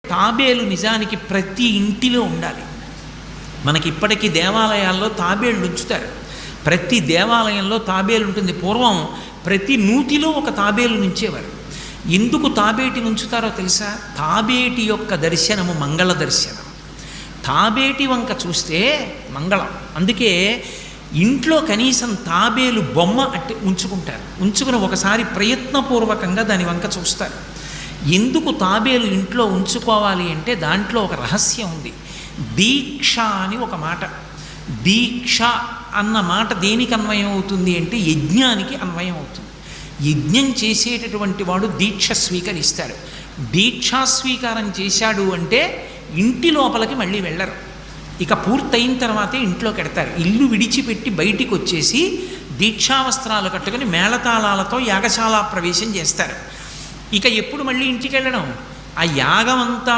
తాబేలు నిజానికి ప్రతి ఇంటిలో ఉండాలి. మనకి ఇప్పటికీ దేవాలయాల్లో తాబేళ్ళు ఉంచుతారు. ప్రతి దేవాలయంలో తాబేలు ఉంటుంది. పూర్వం ప్రతి నూతిలో ఒక తాబేలు నుంచేవారు. ఎందుకు తాబేటి ఉంచుతారో తెలుసా? తాబేటి యొక్క దర్శనము మంగళ దర్శనం. తాబేటి వంక చూస్తే మంగళం. అందుకే ఇంట్లో కనీసం తాబేలు బొమ్మ అట్టి ఉంచుకుంటారు. ఉంచుకుని ఒకసారి ప్రయత్నపూర్వకంగా దాని వంక చూస్తారు. ఎందుకు తాబేలు ఇంట్లో ఉంచుకోవాలి అంటే దాంట్లో ఒక రహస్యం ఉంది. దీక్ష అని ఒక మాట. దీక్ష అన్న మాట దేనికి అన్వయం అవుతుంది అంటే యజ్ఞానికి అన్వయం అవుతుంది. యజ్ఞం చేసేటటువంటి వాడు దీక్ష స్వీకరిస్తాడు. దీక్షా స్వీకారం చేశాడు అంటే ఇంటి లోపలికి మళ్ళీ వెళ్ళరు. ఇక పూర్తయిన తర్వాతే ఇంట్లో కడతారు. ఇల్లు విడిచిపెట్టి బయటికి వచ్చేసి దీక్షావస్త్రాలు కట్టుకుని మేళతాళాలతో యాగశాల ప్రవేశం చేస్తారు. ఇక ఎప్పుడు మళ్ళీ ఇంటికి వెళ్ళడం? ఆ యాగం అంతా